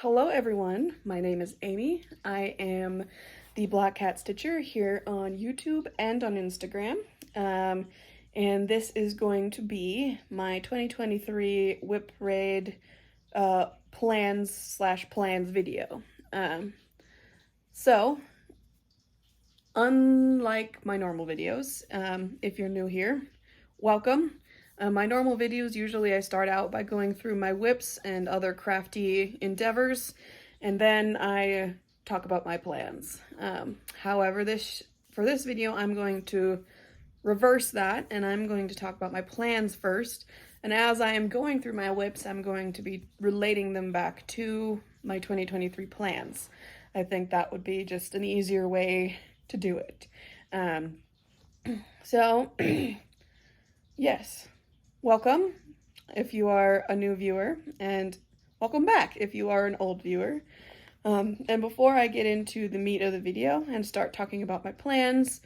Hello everyone, my name is Amy. I am the Black Cat Stitcher here on YouTube and on Instagram. And this is going to be my 2023 WIP Raid plans video. So, unlike my normal videos, if you're new here, welcome. My normal videos, usually I start out by going through my WIPs and other crafty endeavors, and then I talk about my plans. However, for this video, I'm going to reverse that, and I'm going to talk about my plans first. And as I am going through my WIPs, I'm going to be relating them back to my 2023 plans. I think that would be just an easier way to do it. Yes. Welcome if you are a new viewer, and welcome back if you are an old viewer. And before I get into the meat of the video and start talking about my plans,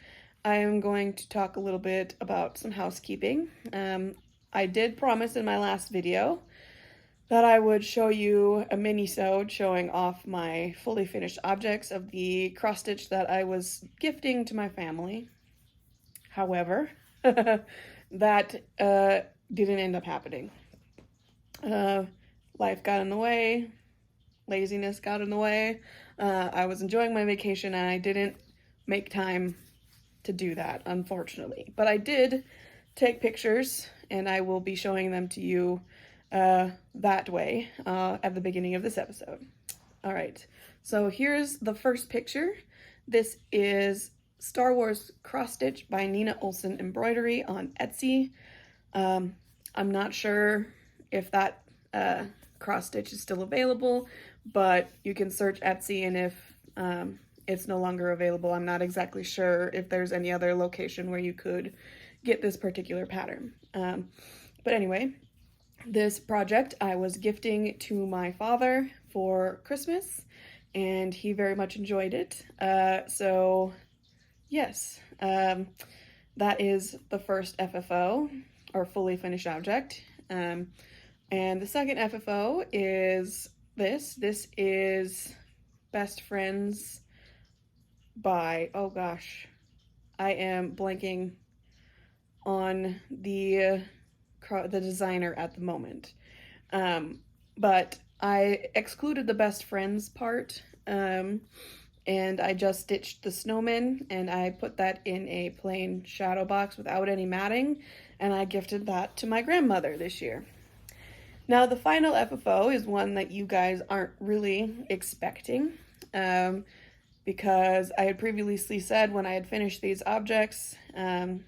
I am going to talk a little bit about some housekeeping. I did promise in my last video that I would show you a mini-sode showing off my fully finished objects of the cross stitch that I was gifting to my family. However, that didn't end up happening. Life got in the way, laziness got in the way. I was enjoying my vacation and I didn't make time to do that, unfortunately. But I did take pictures and I will be showing them to you that way at the beginning of this episode. All right, so here's the first picture. This is Star Wars cross stitch by Nina Olson Embroidery on Etsy. I'm not sure if that cross stitch is still available, but you can search Etsy, and if it's no longer available, I'm not exactly sure if there's any other location where you could get this particular pattern. But anyway, this project I was gifting to my father for Christmas, and he very much enjoyed it. So yes, that is the first FFO, or fully finished object. And the second FFO is this. This is Best Friends by, oh gosh, I am blanking on the designer at the moment. But I excluded the Best Friends part, and I just stitched the snowman, and I put that in a plain shadow box without any matting, and I gifted that to my grandmother this year. Now, the final FFO is one that you guys aren't really expecting, because I had previously said when I had finished these objects,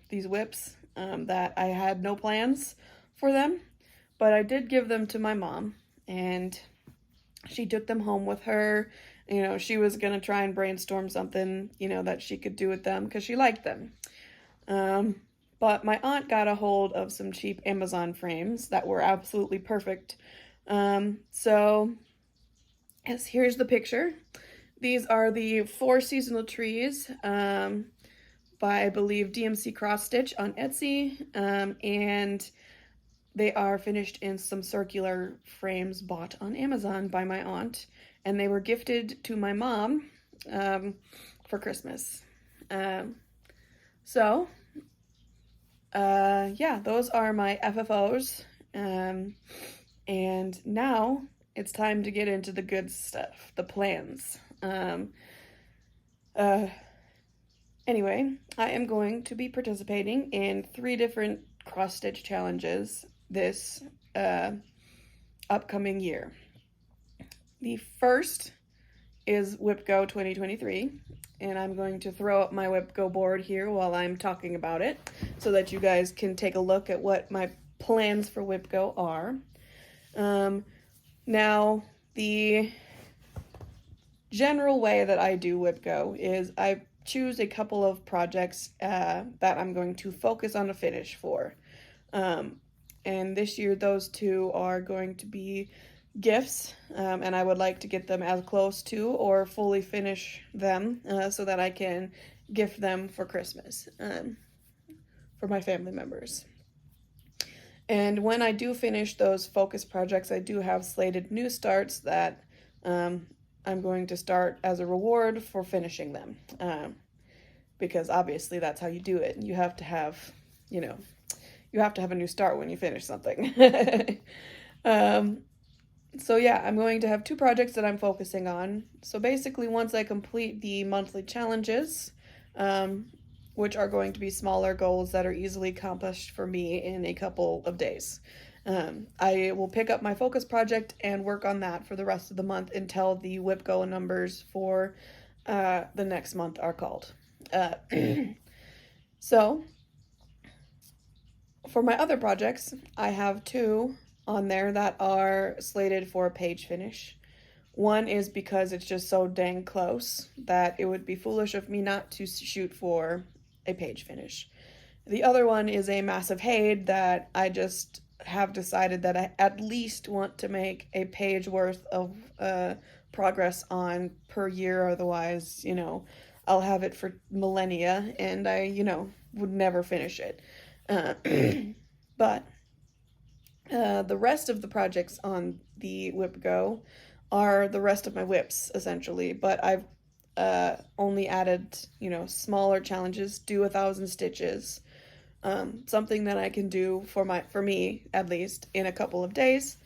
these WIPs, that I had no plans for them, but I did give them to my mom, and she took them home with her. You know, she was going to try and brainstorm something, you know, that she could do with them because she liked them. But my aunt got a hold of some cheap Amazon frames that were absolutely perfect. So yes, here's the picture. These are the 4 seasonal trees by, I believe, DMC Cross Stitch on Etsy. And they are finished in some circular frames bought on Amazon by my aunt. And they were gifted to my mom for Christmas. Yeah, those are my FFOs. And now it's time to get into the good stuff, the plans. Anyway, I am going to be participating in 3 different cross-stitch challenges this upcoming year. The first is WIP Go 2023, and I'm going to throw up my WIP Go board here while I'm talking about it so that you guys can take a look at what my plans for WIP Go are. Now, the general way that I do WIP Go is I choose a couple of projects that I'm going to focus on a finish for. And this year those 2 are going to be gifts, and I would like to get them as close to or fully finish them so that I can gift them for Christmas for my family members. And when I do finish those focus projects, I do have slated new starts that I'm going to start as a reward for finishing them, because obviously that's how you do it. You have to have, you know, you have to have a new start when you finish something. So yeah, I'm going to have 2 projects that I'm focusing on. So basically, once I complete the monthly challenges, um, which are going to be smaller goals that are easily accomplished for me in a couple of days, I will pick up my focus project and work on that for the rest of the month until the WIP goal numbers for the next month are called. Uh, so for my other projects, I have 2 on there that are slated for a page finish. One is because it's just so dang close that it would be foolish of me not to shoot for a page finish. The other one is a massive HAID that I just have decided that I at least want to make a page worth of progress on per year. Otherwise, I'll have it for millennia and I, would never finish it. But the rest of the projects on the WIP Go are the rest of my WIPs, essentially. But I've only added, smaller challenges, do 1,000 stitches. Something that I can do for me, at least, in a couple of days.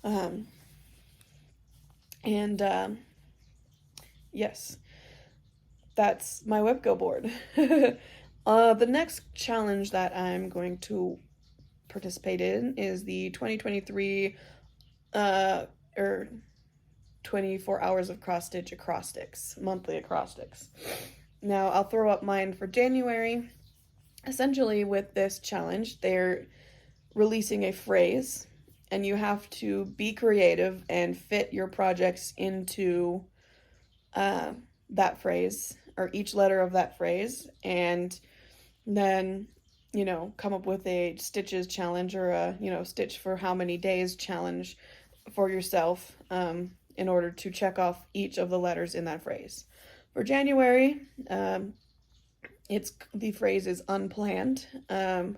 And yes, that's my WIP Go board. The next challenge that I'm going to participate in is the 2023 or 24 hours of cross stitch acrostics, monthly acrostics. Now I'll throw up mine for January. Essentially, with this challenge, they're releasing a phrase, and you have to be creative and fit your projects into that phrase, or each letter of that phrase, and then come up with a stitches challenge, or a stitch for how many days challenge for yourself, in order to check off each of the letters in that phrase. For January, the phrase is unplanned, and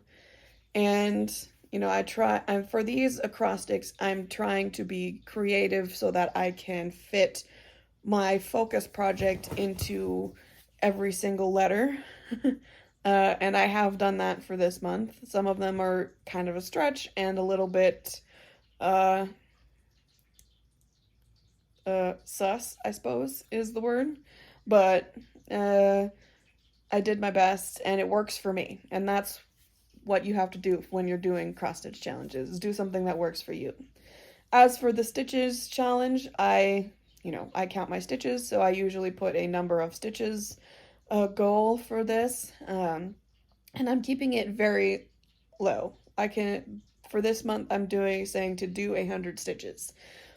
for these acrostics, I'm trying to be creative so that I can fit my focus project into every single letter. And I have done that for this month. Some of them are kind of a stretch and a little bit sus, I suppose, is the word. But I did my best and it works for me. And that's what you have to do when you're doing cross-stitch challenges, is do something that works for you. As for the stitches challenge, I count my stitches, so I usually put a number of stitches goal for this, and I'm keeping it very low. For this month, I'm saying to do 100 stitches,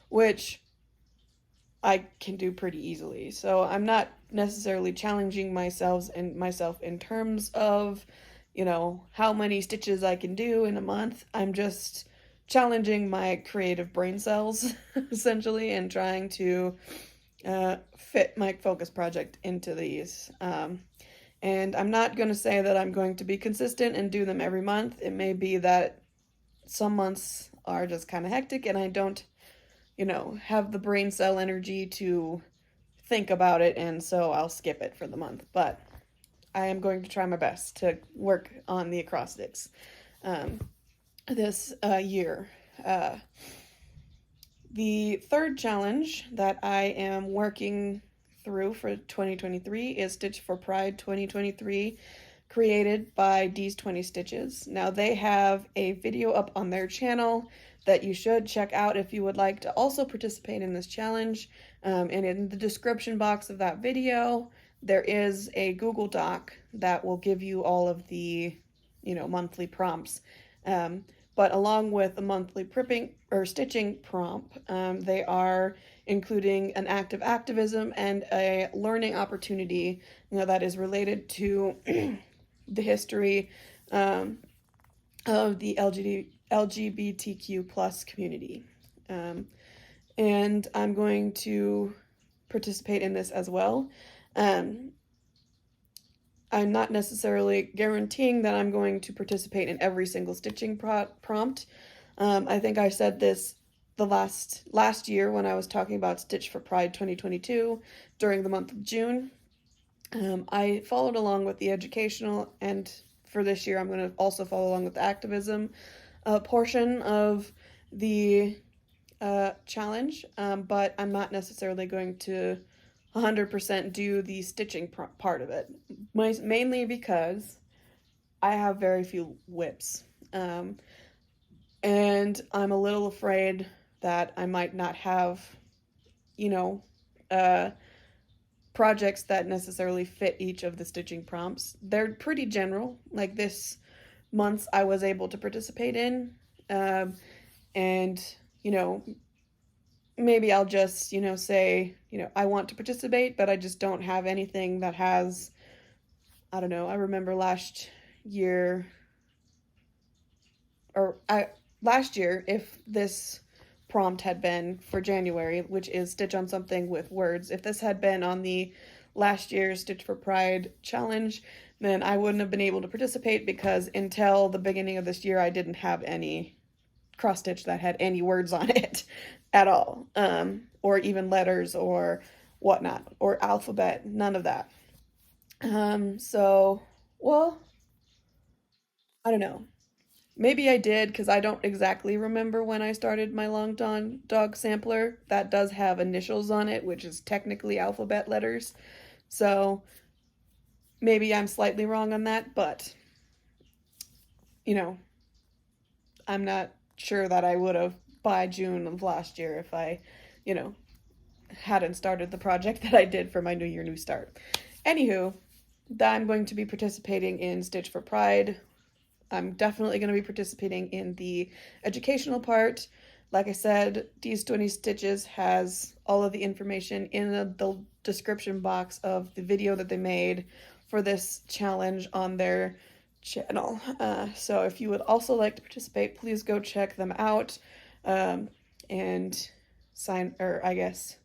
which I can do pretty easily. So I'm not necessarily challenging myself in terms of, how many stitches I can do in a month. I'm just challenging my creative brain cells, essentially, and trying to fit my focus project into these. And I'm not going to say that I'm going to be consistent and do them every month. It may be that some months are just kind of hectic and I don't, have the brain cell energy to think about it, and so I'll skip it for the month. But I am going to try my best to work on the acrostics this year. The third challenge that I am working through for 2023 is Stitch for Pride 2023, created by D's 20 Stitches. Now they have a video up on their channel that you should check out if you would like to also participate in this challenge. And in the description box of that video, there is a Google Doc that will give you all of the, monthly prompts. But along with the monthly stitching prompt, they are including an act of activism and a learning opportunity, that is related to the history of the LGBTQ plus community. And I'm going to participate in this as well. I'm not necessarily guaranteeing that I'm going to participate in every single stitching prompt. I think I said this the last year when I was talking about Stitch for Pride 2022 during the month of June. I followed along with the educational, and for this year I'm going to also follow along with the activism portion of the challenge, but I'm not necessarily going to 100% do the stitching part of it, mainly because I have very few WIPs, and I'm a little afraid that I might not have, you know, projects that necessarily fit each of the stitching prompts. They're pretty general, like this month's I was able to participate in, and, you know, maybe I'll just, you know, say, you know, I want to participate, but I just don't have anything that has, I don't know, I remember last year, if this prompt had been for January, which is stitch on something with words, if this had been on the last year's Stitch for Pride challenge, then I wouldn't have been able to participate because until the beginning of this year, I didn't have any cross stitch that had any words on it at all, or even letters or whatnot, or alphabet, none of that. So, well, I don't know. Maybe I did because I don't exactly remember when I started my Long Dog sampler. That does have initials on it, which is technically alphabet letters. So maybe I'm slightly wrong on that, but, you know, I'm not sure that I would have by June of last year if I, you know, hadn't started the project that I did for my New Year, New Start. Anywho, I'm going to be participating in Stitch for Pride. I'm definitely going to be participating in the educational part. Like I said, These 20 Stitches has all of the information in the description box of the video that they made for this challenge on their channel. So if you would also like to participate, please go check them out, and sign, or I guess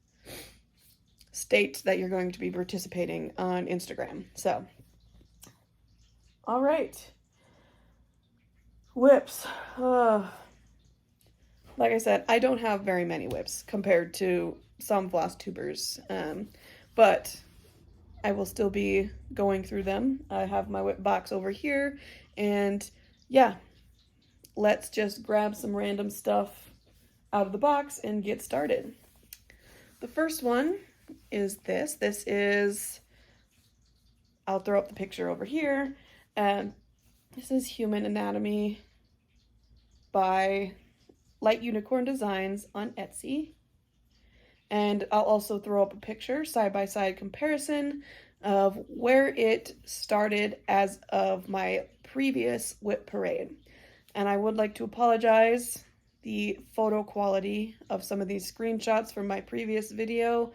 state that you're going to be participating on Instagram. So, all right. WIPs. Like I said, I don't have very many WIPs compared to some Flosstubers, but I will still be going through them. I have my WIP box over here, and yeah, let's just grab some random stuff out of the box and get started. The first one is this. This is, I'll throw up the picture over here, and this is Human Anatomy by Light Unicorn Designs on Etsy. And I'll also throw up a picture, side-by-side comparison of where it started as of my previous WIP parade. And I would like to apologize. The photo quality of some of these screenshots from my previous video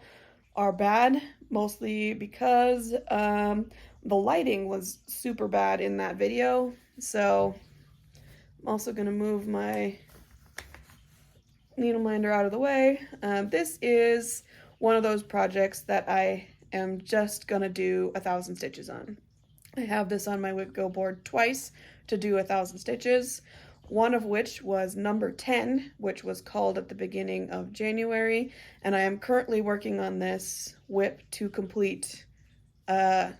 are bad, mostly because the lighting was super bad in that video. So I'm also going to move my needle minder out of the way. This is one of those projects that I am just gonna do 1,000 stitches on. I have this on my WIP Go board twice to do 1,000 stitches, one of which was number 10, which was called at the beginning of January, and I am currently working on this WIP to complete that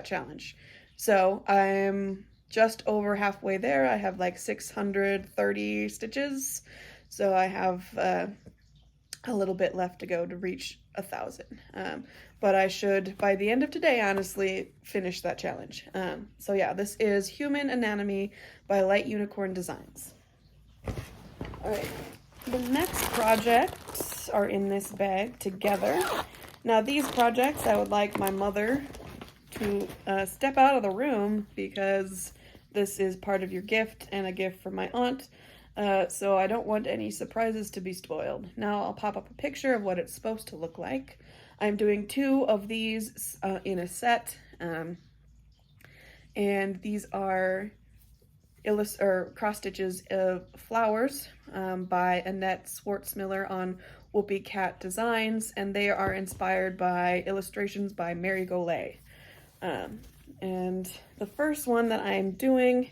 challenge. So I'm just over halfway there. I have like 630 stitches, so I have a little bit left to go to reach 1,000. But I should, by the end of today, honestly, finish that challenge. So yeah, this is Human Anatomy by Light Unicorn Designs. All right, the next projects are in this bag together. Now these projects, I would like my mother to step out of the room because this is part of your gift and a gift from my aunt, so I don't want any surprises to be spoiled. Now I'll pop up a picture of what it's supposed to look like. I'm doing 2 of these in a set, and these are cross stitches of flowers by Annette Swartzmiller on Whoopie Cat Designs, and they are inspired by illustrations by Mary Golay. And the first one that I'm doing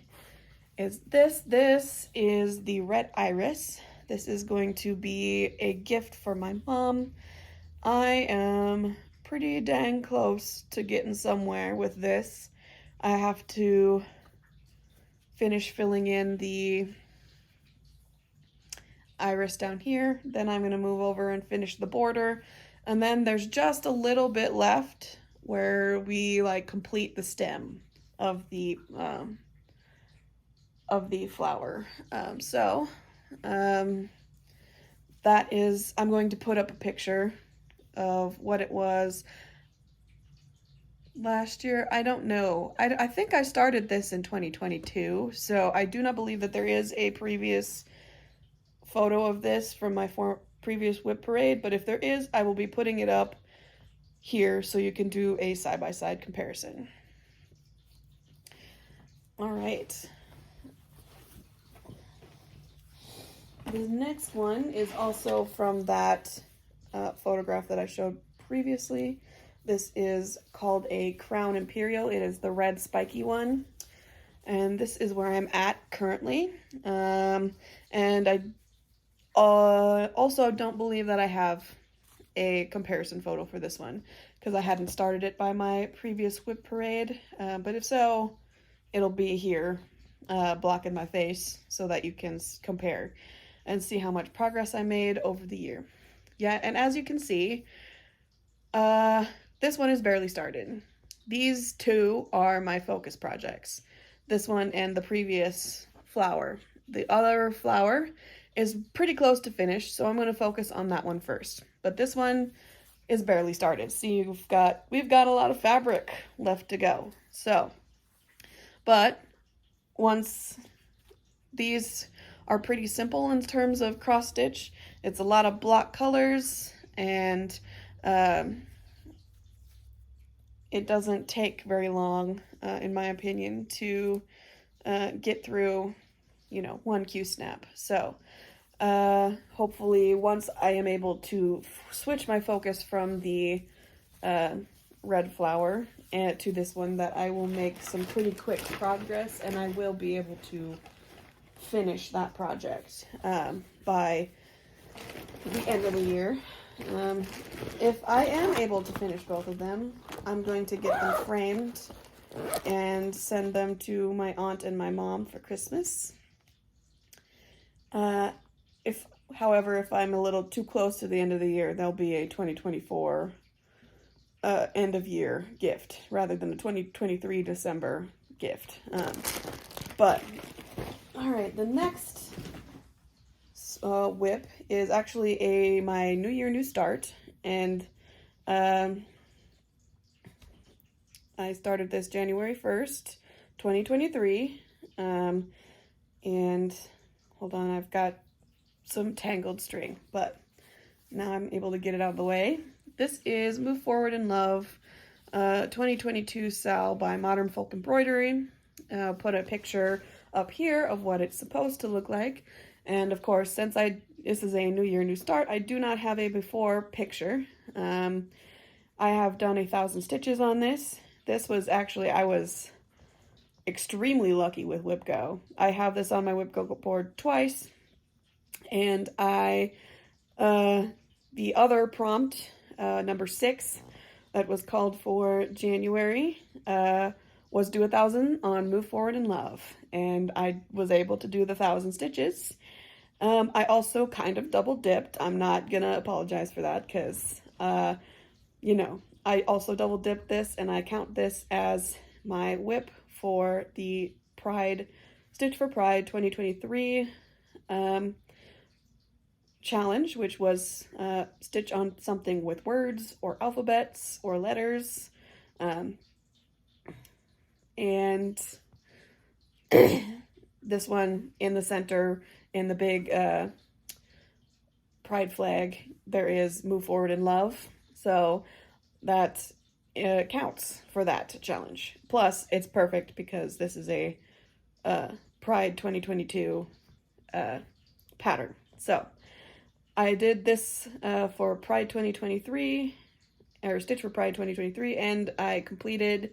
is this. This is the Red Iris. This is going to be a gift for my mom. I am pretty dang close to getting somewhere with this. I have to finish filling in the iris down here. Then I'm going to move over and finish the border. And then there's just a little bit left where we like complete the stem of the flower. That is, I'm going to put up a picture of what it was last year. I don't know. I think I started this in 2022, so I do not believe that there is a previous photo of this from my previous WIP parade, but if there is, I will be putting it up here so you can do a side-by-side comparison. All right. The next one is also from that photograph that I showed previously. This is called a Crown Imperial. It is the red spiky one. And this is where I'm at currently. And I also don't believe that I have a comparison photo for this one because I hadn't started it by my previous WIP parade. But if so, it'll be here blocking my face so that you can compare and see how much progress I made over the year. Yeah, and as you can see, this one is barely started. These two are my focus projects. This one and the previous flower. The other flower is pretty close to finish, so I'm going to focus on that one first. But this one is barely started. See, we've got a lot of fabric left to go. So, but once these are pretty simple in terms of cross stitch, it's a lot of block colors, and it doesn't take very long, in my opinion, to get through, you know, one Q snap. So hopefully once I am able to switch my focus from the red flower to this one, that I will make some pretty quick progress, and I will be able to finish that project by the end of the year. If I am able to finish both of them, I'm going to get them framed and send them to my aunt and my mom for Christmas. However, if I'm a little too close to the end of the year, there'll be a 2024 end of year gift rather than a 2023 December gift. But all right, the next WIP is actually my New Year, New Start, and I started this January 1st, 2023, and hold on, I've got some tangled string, but now I'm able to get it out of the way. This is Move Forward in Love 2022 Sal by Modern Folk Embroidery. Put a picture up here of what it's supposed to look like. And of course, since this is a New Year, New Start, I do not have a before picture. I have done 1,000 stitches on this. This was actually, I was extremely lucky with WIP Go. I have this on my WIP Go board twice. And the other prompt, number 6, that was called for January, was do 1,000 on Move Forward in Love. And I was able to do the 1,000 stitches. I also kind of double dipped. I'm not gonna apologize for that because, you know, I also double dipped this, and I count this as my WIP for the Pride, Stitch for Pride 2023 challenge, which was stitch on something with words or alphabets or letters. And this one in the center, in the big pride flag, there is Move Forward in Love. So that counts for that challenge. Plus, it's perfect because this is a Pride 2022 pattern. So I did this for Pride 2023, or Stitch for Pride 2023, and I completed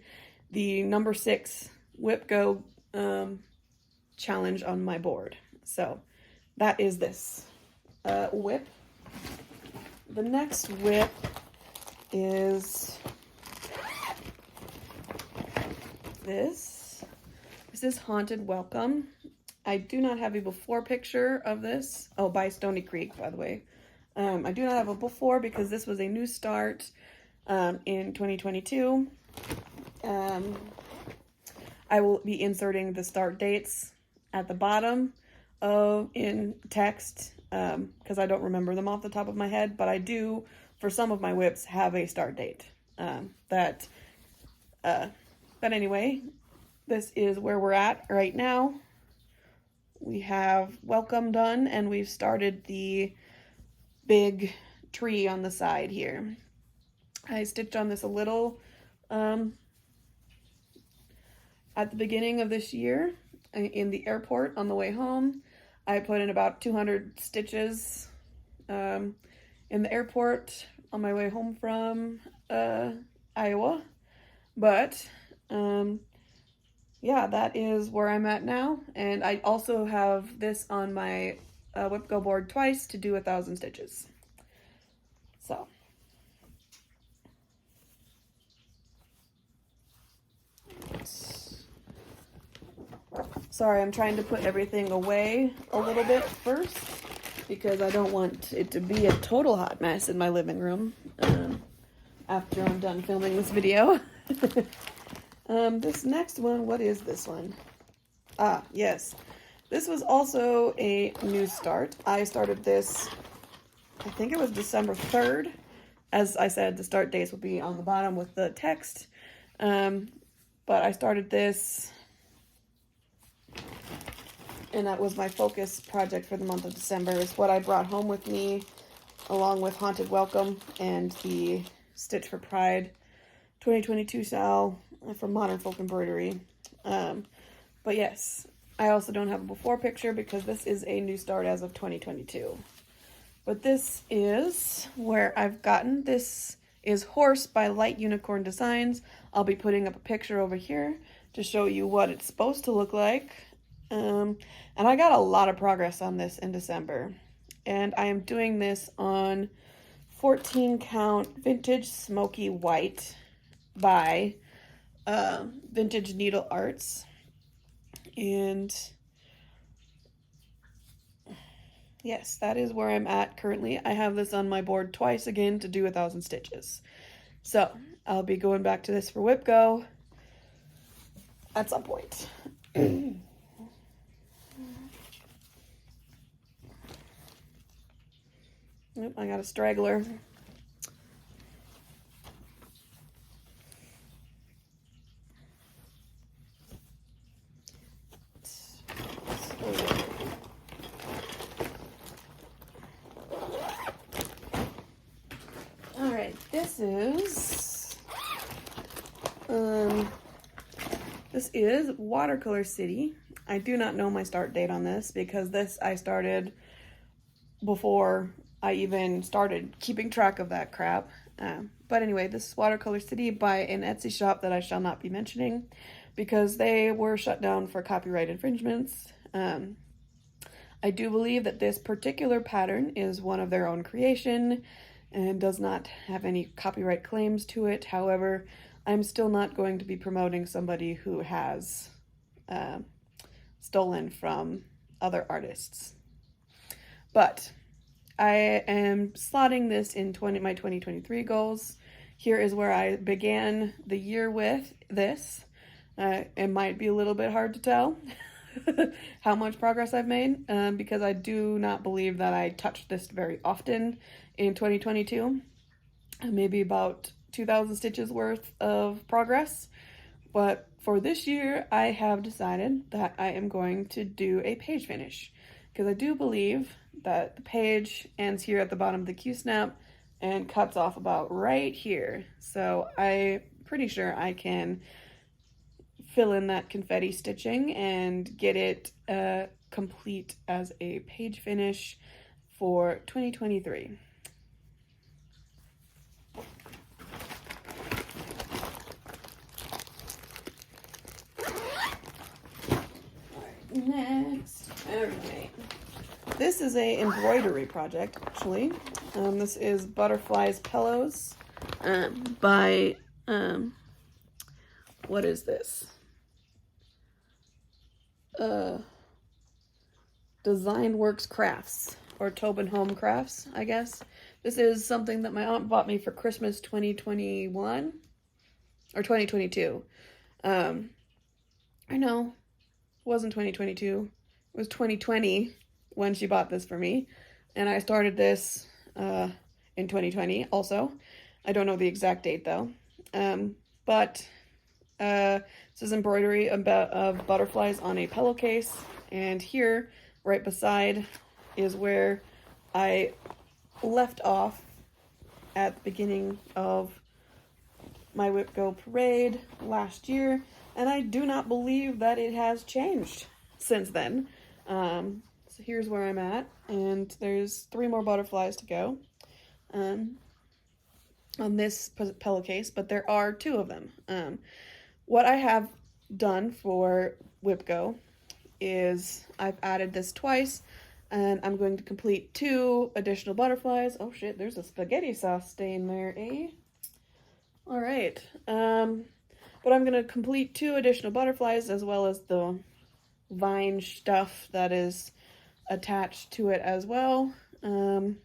the number 6 WIP Go challenge on my board. So that is this. WIP. The next WIP is this. This is Haunted Welcome. I do not have a before picture of this. Oh, by Stony Creek, by the way. I do not have a before because this was a new start in 2022. I will be inserting the start dates at the bottom in text because I don't remember them off the top of my head, but I do, for some of my WIPs, have a start date. But anyway, this is where we're at right now. We have welcome done, and we've started the big tree on the side here. I stitched on this a little at the beginning of this year in the airport on the way home. I put in about 200 stitches in the airport on my way home from Iowa. But yeah, that is where I'm at now. And I also have this on my WIP Go board twice to do 1,000 stitches. So. Sorry, I'm trying to put everything away a little bit first because I don't want it to be a total hot mess in my living room after I'm done filming this video. This next one, what is this one? Ah, yes. This was also a new start. I started this, I think it was December 3rd. As I said, the start dates will be on the bottom with the text. But I started this, and that was my focus project for the month of December. It's what I brought home with me, along with Haunted Welcome and the Stitch for Pride 2022 Sal from Modern Folk Embroidery. But yes, I also don't have a before picture because this is a new start as of 2022. But this is where I've gotten. This is Horse by Light Unicorn Designs. I'll be putting up a picture over here to show you what it's supposed to look like. And I got a lot of progress on this in December. And I am doing this on 14 count vintage smoky white by Vintage Needle Arts. And yes, that is where I'm at currently. I have this on my board twice again to do 1,000 stitches. So I'll be going back to this for WIP Go at some point. Oop, I got a straggler. All right, this is Watercolor City. I do not know my start date on this because this I started before I even started keeping track of that crap. But anyway, this is Watercolor City by an Etsy shop that I shall not be mentioning because they were shut down for copyright infringements. I do believe that this particular pattern is one of their own creation and does not have any copyright claims to it. However, I'm still not going to be promoting somebody who has stolen from other artists. But I am slotting this in my 2023 goals. Here is where I began the year with this. It might be a little bit hard to tell how much progress I've made because I do not believe that I touched this very often in 2022. Maybe about 2,000 stitches worth of progress. But for this year, I have decided that I am going to do a page finish because I do believe that the page ends here at the bottom of the Q-snap and cuts off about right here. So I'm pretty sure I can fill in that confetti stitching and get it complete as a page finish for 2023. Next, all right. This is a embroidery project, actually. This is Butterflies Pillows by, what is this? Design Works Crafts, or Tobin Home Crafts, I guess. This is something that my aunt bought me for Christmas 2021, or 2022. I know, it wasn't 2022, it was 2020 when she bought this for me, and I started this in 2020 also. I don't know the exact date though, but this is embroidery of butterflies on a pillowcase, and here, right beside, is where I left off at the beginning of my WIP Go parade last year, and I do not believe that it has changed since then. So here's where I'm at, and there's 3 more butterflies to go on this pillowcase, but there are 2 of them. What I have done for WIP Go is I've added this twice, and I'm going to complete 2 additional butterflies. Oh shit, there's a spaghetti sauce stain there, eh? All right, but I'm gonna complete 2 additional butterflies as well as the vine stuff that is attached to it as well. And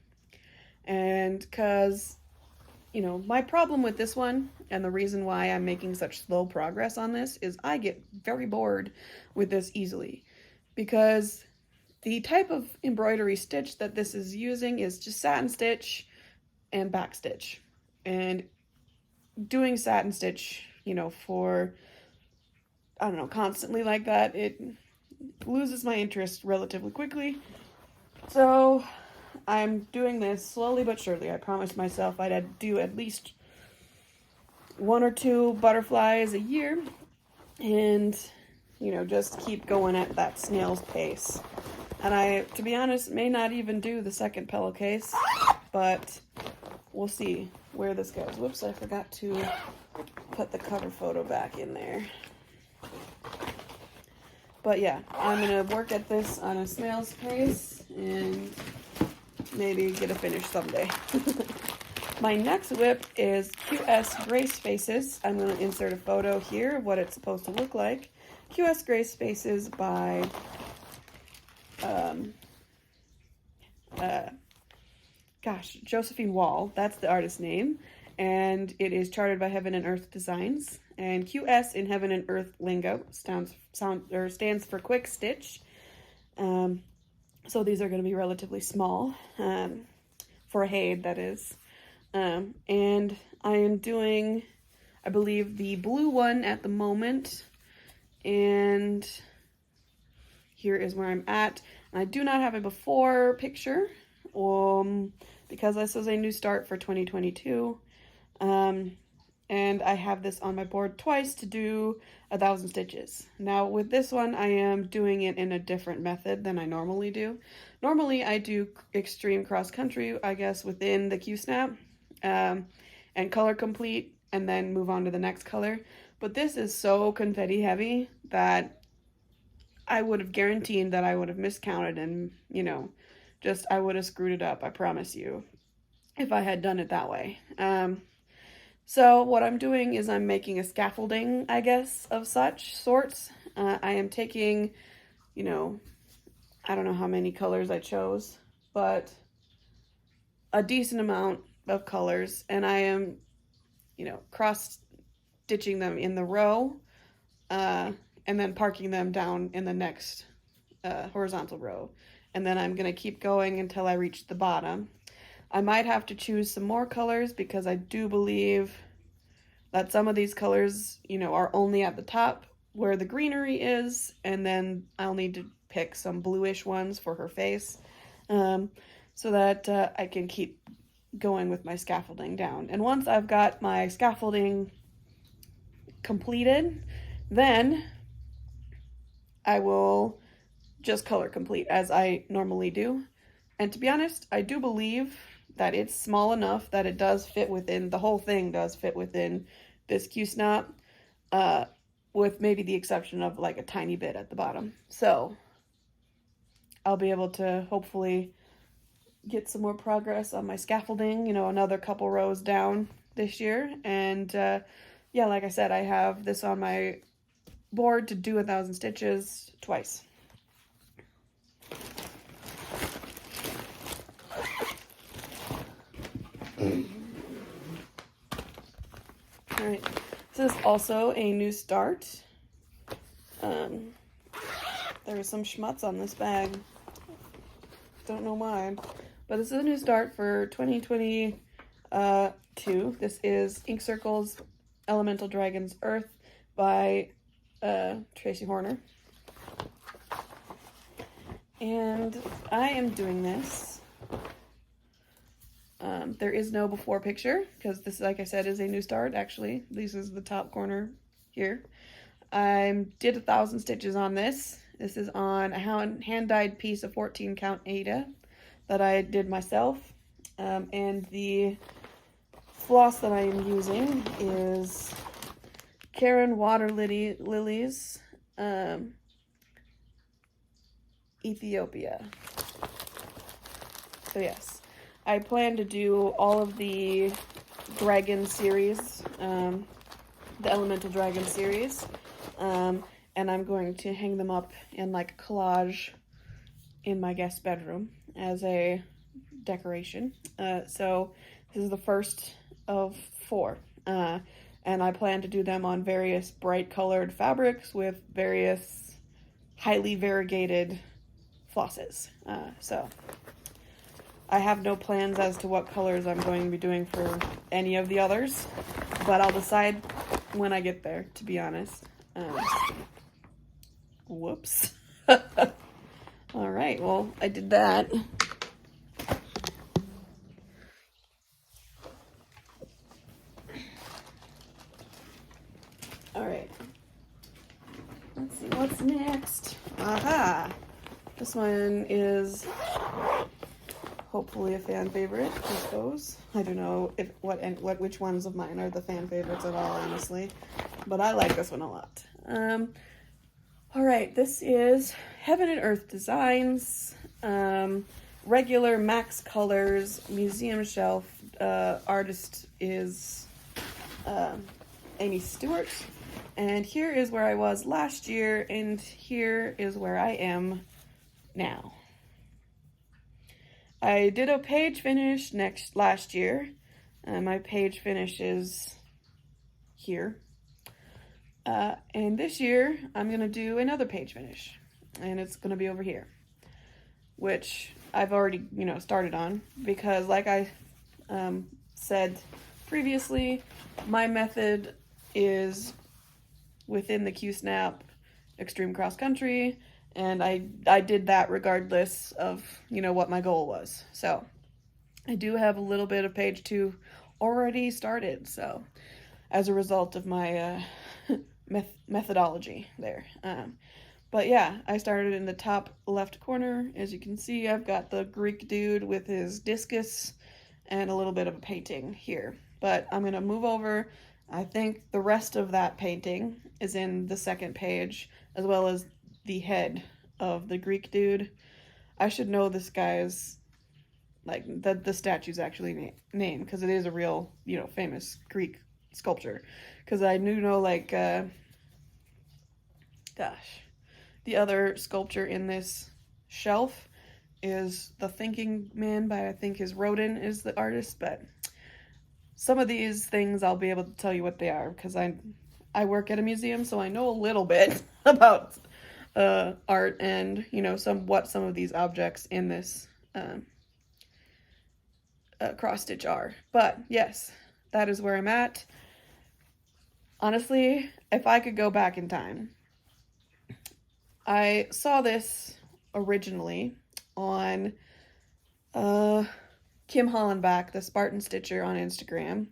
because, you know, my problem with this one, and the reason why I'm making such slow progress on this, is I get very bored with this easily, because the type of embroidery stitch that this is using is just satin stitch and back stitch. And doing satin stitch, you know, for, I don't know, constantly like that, it loses my interest relatively quickly. So I'm doing this slowly but surely. I promised myself I'd do at least 1 or 2 butterflies a year, and, you know, just keep going at that snail's pace. And I, to be honest, may not even do the second pillowcase, but we'll see where this goes. Whoops, I forgot to put the cover photo back in there. But yeah, I'm gonna work at this on a snail's pace and maybe get a finish someday. My next WIP is QS Grace Faces. I'm gonna insert a photo here of what it's supposed to look like. QS Grace Faces by Josephine Wall. That's the artist name, and it is charted by Heaven and Earth Designs. And QS in Heaven and Earth lingo stands for quick stitch. So these are going to be relatively small for a Haid, that is. And I am doing, I believe, the blue one at the moment, and here is where I'm at. And I do not have a before picture, because this is a new start for 2022. And I have this on my board twice to do 1,000 stitches. Now with this one, I am doing it in a different method than I normally do. Normally I do extreme cross country, I guess, within the Q-snap, and color complete, and then move on to the next color. But this is so confetti heavy that I would have guaranteed that I would have miscounted, and, you know, just, I would have screwed it up, I promise you, if I had done it that way. So what I'm doing is I'm making a scaffolding, I guess, of such sorts. I am taking, you know, I don't know how many colors I chose, but a decent amount of colors, and I am, you know, cross-stitching them in the row, and then parking them down in the next horizontal row. And then I'm going to keep going until I reach the bottom. I might have to choose some more colors, because I do believe that some of these colors, you know, are only at the top where the greenery is, and then I'll need to pick some bluish ones for her face, so that I can keep going with my scaffolding down. And once I've got my scaffolding completed, then I will just color complete as I normally do. And to be honest, I do believe that it's small enough that it does fit within, the whole thing does fit within this Q-snap, with maybe the exception of like a tiny bit at the bottom. So I'll be able to hopefully get some more progress on my scaffolding, you know, another couple rows down this year. And yeah, like I said, I have this on my board to do 1,000 stitches twice. Alright, this is also a new start. There's some schmutz on this bag. Don't know why. But this is a new start for 2022. This is Ink Circles Elemental Dragons Earth by Tracy Horner. And I am doing this. There is no before picture because this, like I said, is a new start. Actually, this is the top corner here. I did 1,000 stitches on this. This is on a hand-dyed piece of 14 count Aida that I did myself. And the floss that I am using is Karen Water Lilies, Ethiopia. So yes, I plan to do all of the dragon series, the Elemental Dragon series, and I'm going to hang them up in like a collage in my guest bedroom as a decoration. So this is the first of 4, and I plan to do them on various bright colored fabrics with various highly variegated flosses. So I have no plans as to what colors I'm going to be doing for any of the others, but I'll decide when I get there, to be honest. Whoops. All right, well, I did that. All right. Let's see what's next. Aha! This one is hopefully a fan favorite, I suppose. I don't know which ones of mine are the fan favorites at all, honestly, but I like this one a lot. All right, this is Heaven and Earth Designs, regular Max Colors museum shelf. Artist is Amy Stewart, and here is where I was last year, and here is where I am now. I did a page finish last year. My page finish is here. And this year, I'm going to do another page finish. And it's going to be over here. Which I've already, started on. Because like I said previously, my method is within the Q-Snap Extreme Cross Country. And I did that regardless of, what my goal was. So I do have a little bit of page 2 already started. So as a result of my methodology there. But yeah, I started in the top left corner. As you can see, I've got the Greek dude with his discus and a little bit of a painting here. But I'm going to move over. I think the rest of that painting is in the second page, as well as the head of the Greek dude. I should know this guy's, like, the statue's actually name, because it is a real, famous Greek sculpture. Because I do know, like, the other sculpture in this shelf is The Thinking Man by, I think his Rodin is the artist, but some of these things I'll be able to tell you what they are, because I work at a museum, so I know a little bit about art and, some of these objects in this cross stitch are. But yes, that is where I'm at. Honestly, if I could go back in time, I saw this originally on Kim Hollenbach, the Spartan Stitcher, on Instagram,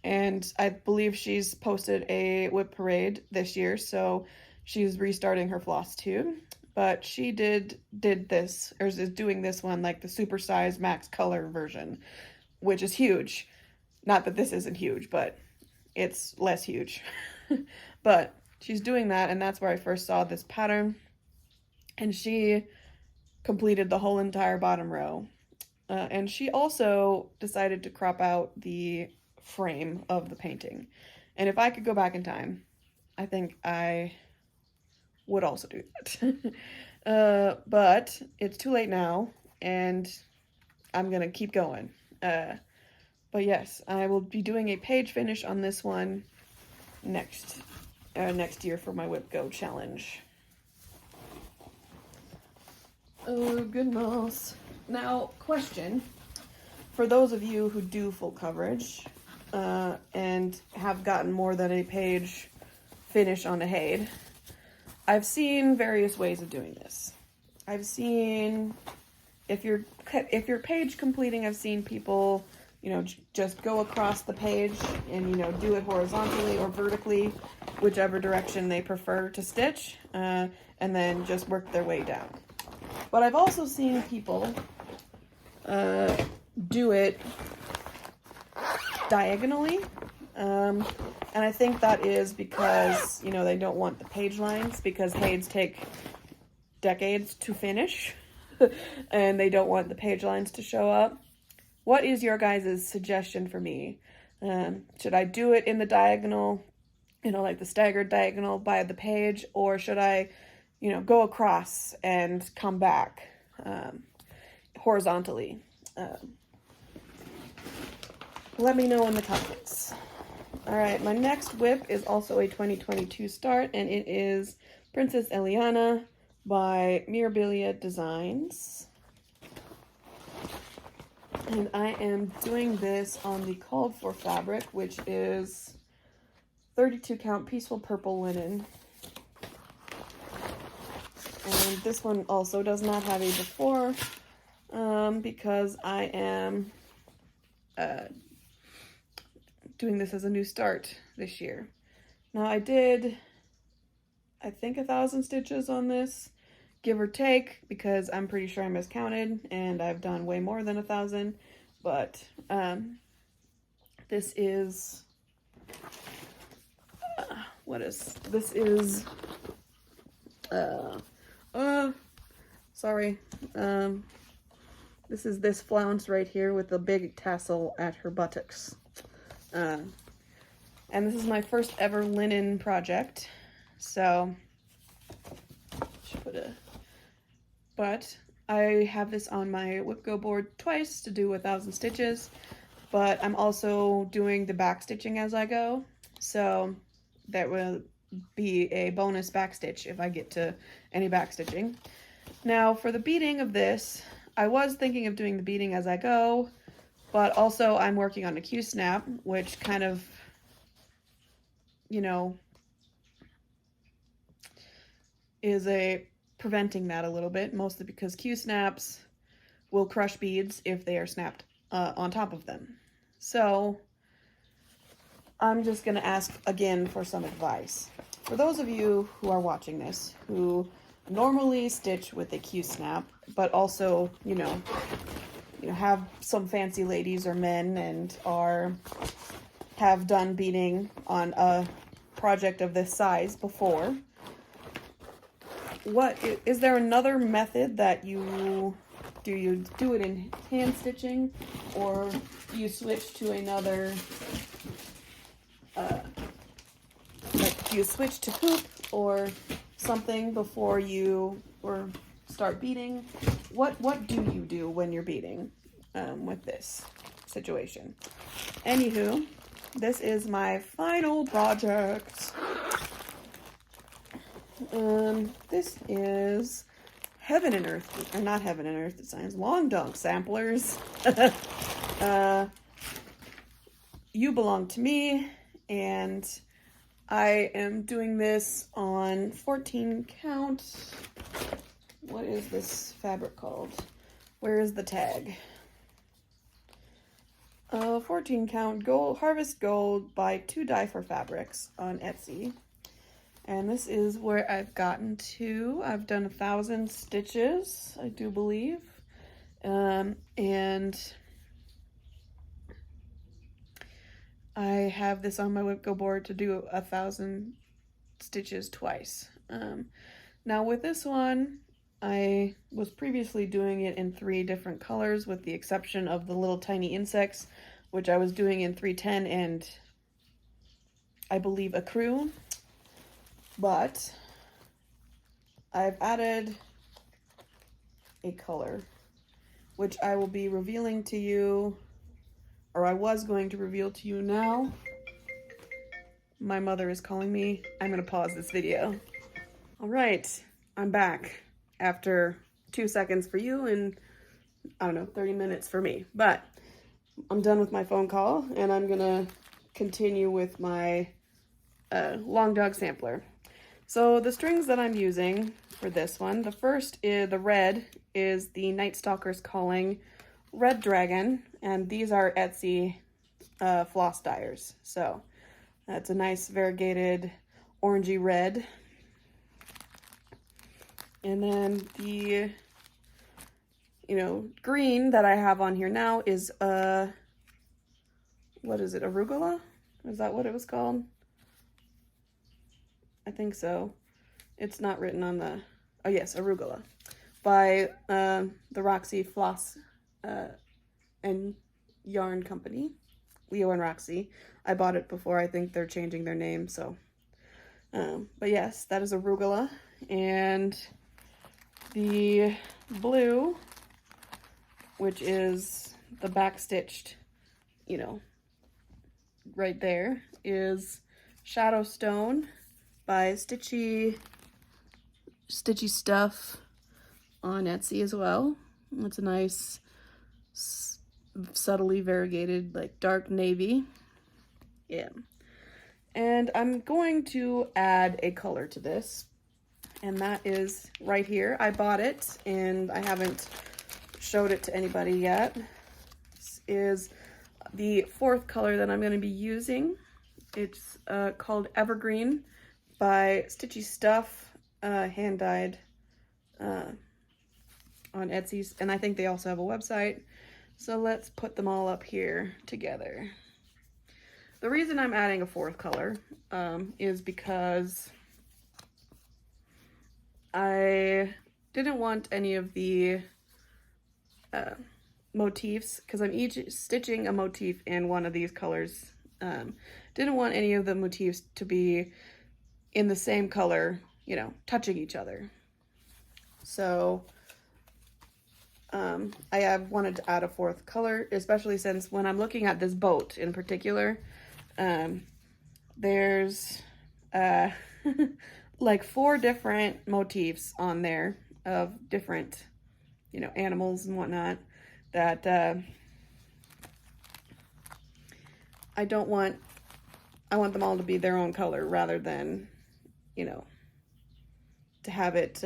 and I believe she's posted a WIP parade this year, so she's restarting her Flosstube. But she did this, or is doing this one, like the supersized max color version, which is huge. Not that this isn't huge, but it's less huge. But she's doing that, and that's where I first saw this pattern. And she completed the whole entire bottom row. And she also decided to crop out the frame of the painting. And if I could go back in time, I think I would also do that. But it's too late now, and I'm gonna keep going. But yes, I will be doing a page finish on this one next year for my WIP Go challenge. Oh goodness. Now, question, for those of you who do full coverage and have gotten more than a page finish on a HAID, I've seen various ways of doing this. I've seen, if you're page completing, I've seen people, you know, just go across the page and, you know, do it horizontally or vertically, whichever direction they prefer to stitch, and then just work their way down. But I've also seen people do it diagonally, and I think that is because, you know, they don't want the page lines, because HAIDs take decades to finish, and they don't want the page lines to show up. What is your guys' suggestion for me? Should I do it in the diagonal, you know, like the staggered diagonal by the page, or should I, you know, go across and come back horizontally? Let me know in the comments. All right, my next WIP is also a 2022 start, and it is Princess Eliana by Mirabilia Designs. And I am doing this on the called for fabric, which is 32 count peaceful purple linen. And this one also does not have a before, because I am doing this as a new start this year. Now I did, I think 1,000 stitches on this, give or take, because I'm pretty sure I miscounted and I've done way more than 1,000. But this is sorry. This is this flounce right here with the big tassel at her buttocks. And this is my first ever linen project. So, but I have this on my WIP Go board twice to do 1,000 stitches, but I'm also doing the back stitching as I go. So that will be a bonus back stitch if I get to any back stitching. Now for the beading of this, I was thinking of doing the beading as I go, but also I'm working on a Q-snap, which kind of, you know, is preventing that a little bit, mostly because Q-snaps will crush beads if they are snapped on top of them. So I'm just going to ask again for some advice. For those of you who are watching this, who normally stitch with a Q-snap, but also, you know, have some fancy ladies or men and have done beading on a project of this size before, what is there another method that you do it in hand stitching, or you switch to another like do you switch to hoop or something before you start beading? What do you do when you're beading with this situation? Anywho, this is my final project. This is Heaven and Earth, or not Heaven and Earth Designs, Long Dunk Samplers. You Belong to Me, and I am doing this on 14 count. What is this fabric called? Where is the tag? 14 count gold, Harvest Gold by 2 Dye for Fabrics on Etsy. And this is where I've gotten to. I've done 1,000 stitches, I do believe. And I have this on my WIP Go board to do 1,000 stitches twice. Now with this one, I was previously doing it in 3 different colors with the exception of the little tiny insects, which I was doing in 310 and I believe Acryl, but I've added a color which I will be revealing to you, or I was going to reveal to you now. My mother is calling me. I'm gonna pause this video. All right, I'm back after 2 seconds for you and I don't know, 30 minutes for me, but I'm done with my phone call and I'm gonna continue with my long dog sampler. So the strings that I'm using for this one, the first is the red is the Night Stalker's Calling Red Dragon, and these are Etsy floss dyers. So that's a nice variegated orangey red. And then the, green that I have on here now is, what is it, arugula? Is that what it was called? I think so. It's not written on the, oh yes, arugula, by the Roxy Floss and Yarn Company, Leo and Roxy. I bought it before. I think they're changing their name, so. But yes, that is arugula. And the blue, which is the backstitched, right there, is Shadow Stone by Stitchy Stuff on Etsy as well. It's a nice, subtly variegated, like dark navy. Yeah. And I'm going to add a color to this, and that is right here. I bought it, and I haven't showed it to anybody yet. This is the 4th color that I'm going to be using. It's called Evergreen by Stitchy Stuff, hand-dyed on Etsy, and I think they also have a website. So let's put them all up here together. The reason I'm adding a 4th color is because I didn't want any of the motifs, because I'm each stitching a motif in one of these colors. Didn't want any of the motifs to be in the same color, touching each other. So I have wanted to add a 4th color, especially since when I'm looking at this boat in particular, there's like 4 different motifs on there of different, animals and whatnot that I want them all to be their own color rather than, to have it,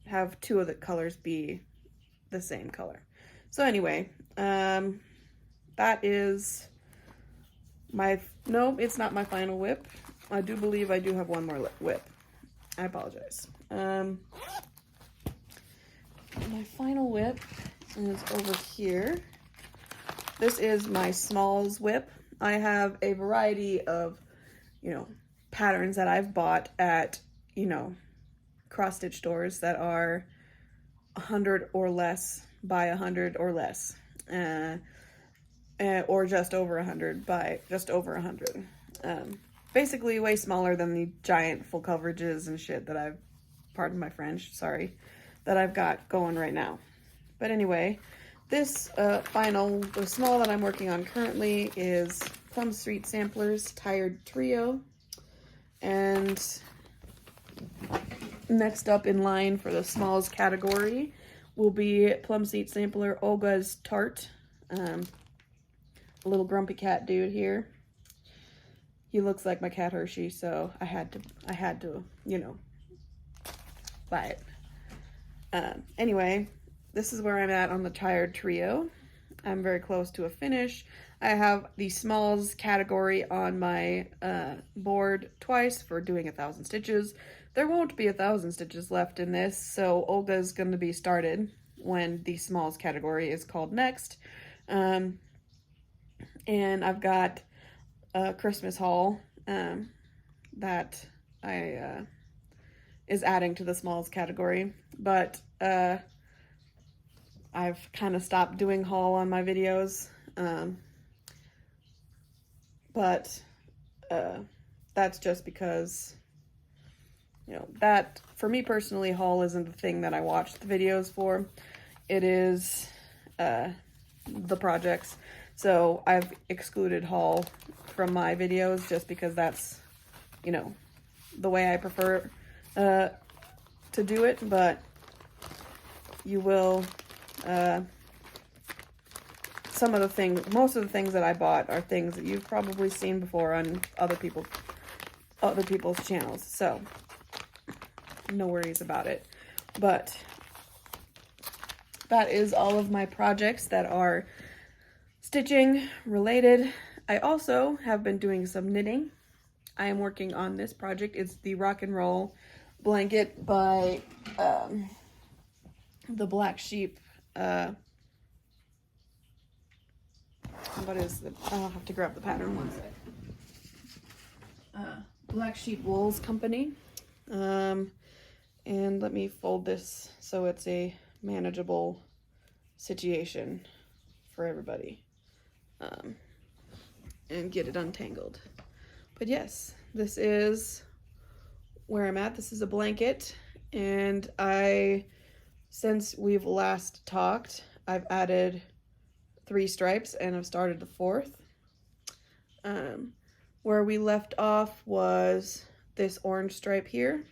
have 2 of the colors be the same color. So anyway, that is no, it's not my final WIP. I do believe I do have one more WIP. I apologize. My final WIP is over here. This is my smalls WIP. I have a variety of, patterns that I've bought at, cross stitch stores that are 100 or less by 100 or less, or just over 100 by just over 100. Basically way smaller than the giant full coverages and shit that I've, pardon my French, sorry, that I've got going right now. But anyway, this the small that I'm working on currently is Plum Street Samplers Tired Trio. And next up in line for the smalls category will be Plum Street Sampler Olga's Tart. A little grumpy cat dude here. He looks like my cat Hershey, so I had to, buy it. Anyway, this is where I'm at on the Tired Trio. I'm very close to a finish. I have the smalls category on my board twice for doing 1,000 stitches. There won't be 1,000 stitches left in this, so Olga's going to be started when the smalls category is called next. And I've got a Christmas haul that is adding to the smalls category, but I've kind of stopped doing haul on my videos, but that's just because, you know, that for me personally, haul isn't the thing that I watch the videos for. It is the projects. So I've excluded haul from my videos just because that's, you know, the way I prefer to do it. But you will, most of the things that I bought are things that you've probably seen before on other people's channels. So no worries about it. But that is all of my projects that are stitching related. I also have been doing some knitting. I am working on this project. It's the Rock and Roll blanket by the Black Sheep. What is it? I'll have to grab the pattern one sec. Black Sheep Wools Company. And let me fold this so it's a manageable situation for everybody. And get it untangled. But yes, this is where I'm at. This is a blanket, and since we've last talked, I've added 3 stripes and I've started the 4th. Where we left off was this orange stripe here,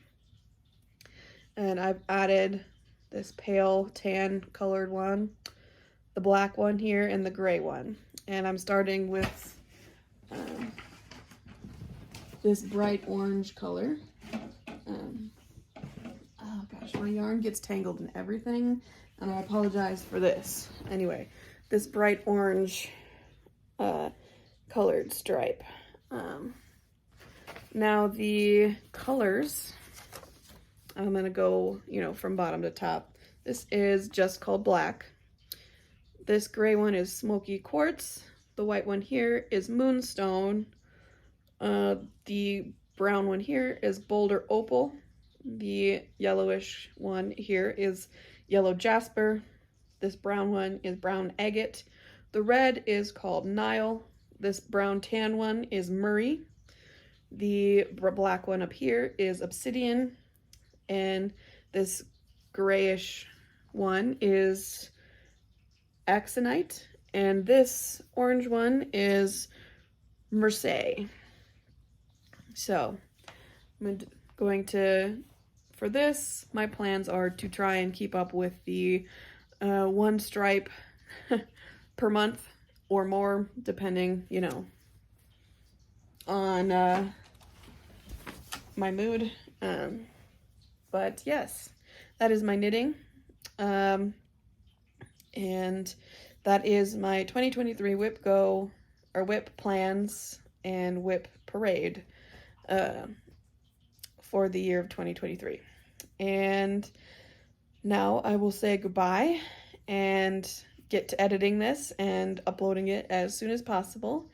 and I've added this pale tan colored one, the black one here, and the gray one. And I'm starting with this bright orange color. Oh gosh, my yarn gets tangled in everything, and I apologize for this. Anyway, this bright orange colored stripe. Now the colors, I'm gonna go, you know, from bottom to top. This is just called black. This gray one is Smoky Quartz. The white one here is Moonstone. The brown one here is Boulder Opal. The yellowish one here is Yellow Jasper. This brown one is Brown Agate. The red is called Nile. This brown tan one is Murray. The black one up here is Obsidian. And this grayish one is Axonite, and this orange one is Marseille. So I'm going to, for this, my plans are to try and keep up with the 1 stripe per month or more, depending, you know, on my mood. But yes, that is my knitting. And that is my 2023 WIP Go, or WIP plans and WIP parade for the year of 2023. And now I will say goodbye and get to editing this and uploading it as soon as possible.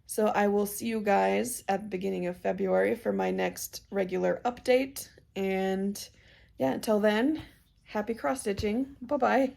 So I will see you guys at the beginning of February for my next regular update. And yeah, until then, happy cross stitching. Bye-bye.